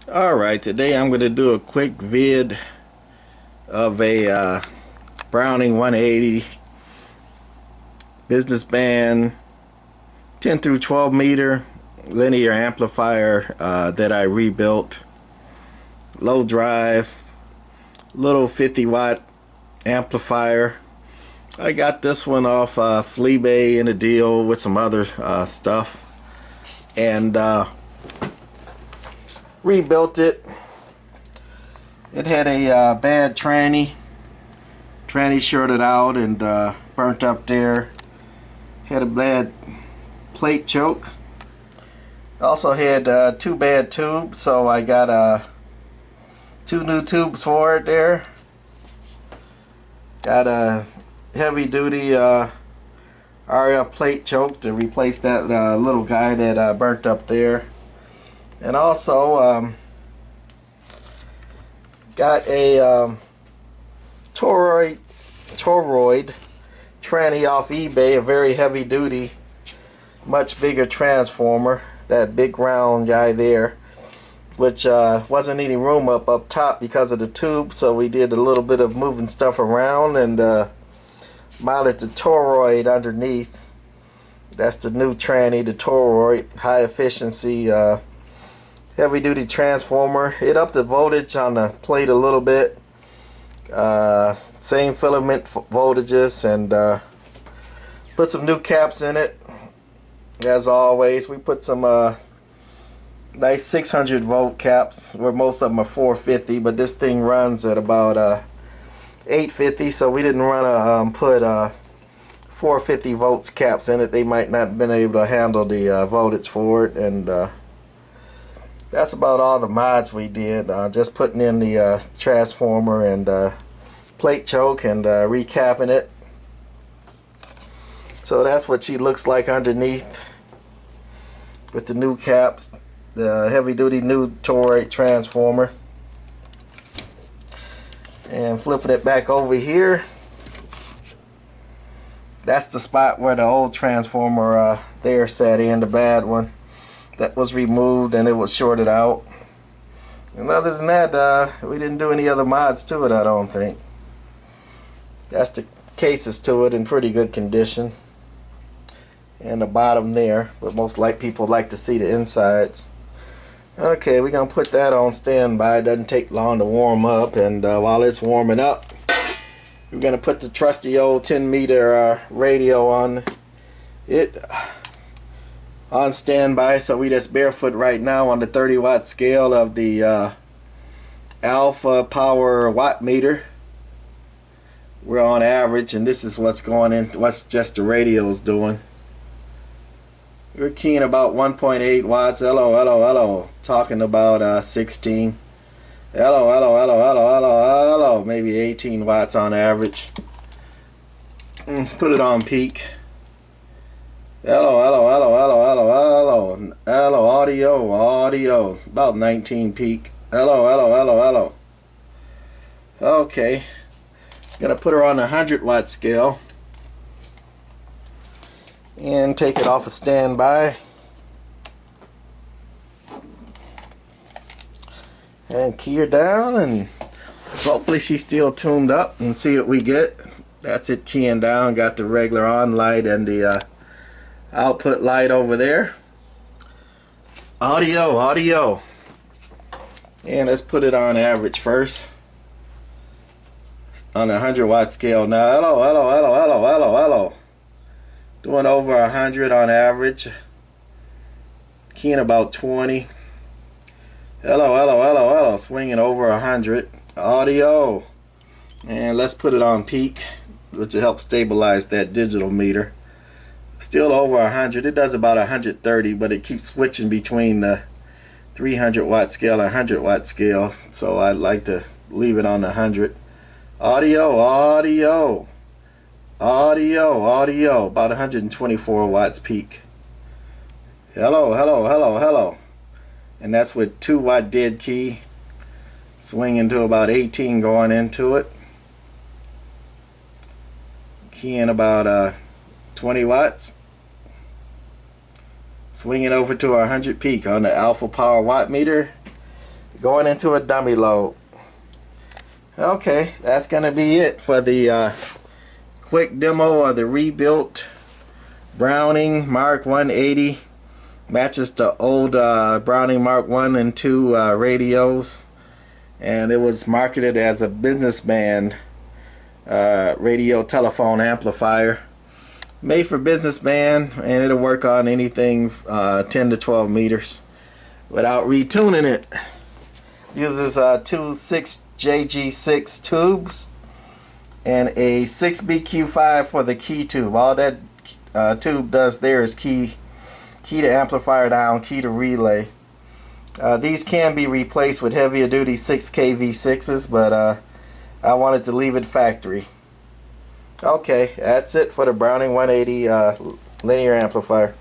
Alright, today I'm going to do a quick vid of a Browning 180 business band 10 through 12 meter linear amplifier that I rebuilt. Low drive, little 50-watt amplifier. I got this one off Epay in a deal with some other stuff, and rebuilt it. It had a bad tranny shorted out and burnt up there. Had a bad plate choke. Also had two bad tubes, so I got two new tubes for it there. Got a heavy duty RF plate choke to replace that little guy that burnt up there. And also got a Torroid tranny off eBay, a very heavy duty, much bigger transformer, that big round guy there, which wasn't any room up top because of the tube, so we did a little bit of moving stuff around and mounted the Torroid underneath. That's the new tranny, the Torroid, high efficiency heavy duty transformer. It upped the voltage on the plate a little bit. Same filament voltages, and put some new caps in it. As always, we put some nice 600 volt caps, where most of them are 450, but this thing runs at about 850, so we didn't want to put 450 volts caps in it. They might not have been able to handle the voltage for it, and that's about all the mods we did. Just putting in the transformer and plate choke and recapping it. So that's what she looks like underneath with the new caps, the heavy duty new Torroid transformer. And flipping it back over here, that's the spot where the old transformer there sat in, the bad one. That was removed and it was shorted out. And other than that, we didn't do any other mods to it, I don't think. That's the cases to it, in pretty good condition. And the bottom there, but most people like to see the insides. Okay, we're gonna put that on standby. It doesn't take long to warm up, and while it's warming up, we're gonna put the trusty old 10-meter radio on it on standby. So we just barefoot right now on the 30-watt scale of the alpha power watt meter. We're on average, and this is what's going in, what's just the radio's doing. We're keying about 1.8 watts. Hello, hello, hello. Talking about 16. Hello, hello, hello, hello, hello, hello. Maybe 18 watts on average. Put it on peak. Hello, hello, hello, hello, hello, hello, hello, audio, about 19 peak. Hello, hello, hello, hello. Okay, gonna put her on the 100-watt scale and take it off of standby and key her down, and hopefully she's still tuned up, and see what we get. That's it, keying down. Got the regular on light and the output light over there. Audio, and let's put it on average first on a 100-watt scale. Now hello, hello, hello, hello, hello, hello. Doing over 100 on average. Keying about 20. Hello, hello, hello, hello. Swinging over 100. Audio, and let's put it on peak, which will help stabilize that digital meter. Still over 100. It does about 130, but it keeps switching between the 300-watt scale and 100-watt scale, so I like to leave it on the 100. Audio, about 124 watts peak. Hello, hello, hello, hello. And that's with 2-watt dead key, swinging to about 18 going into it. Keying about 20 watts. Swinging over to our 100 peak on the alpha power watt meter. going into a dummy load. Okay, that's gonna be it for the quick demo of the rebuilt Browning Mark 180. Matches the old Browning Mark 1 and 2 radios, and it was marketed as a businessman radio telephone amplifier. Made for businessman, and it'll work on anything 10 to 12 meters without retuning it. Uses two 6JG6 tubes and a 6BQ5 for the key tube. All that tube does there is key to amplifier down, key to relay. These can be replaced with heavier duty 6kV6s, but I wanted to leave it factory. Okay, that's it for the Browning 180 linear amplifier.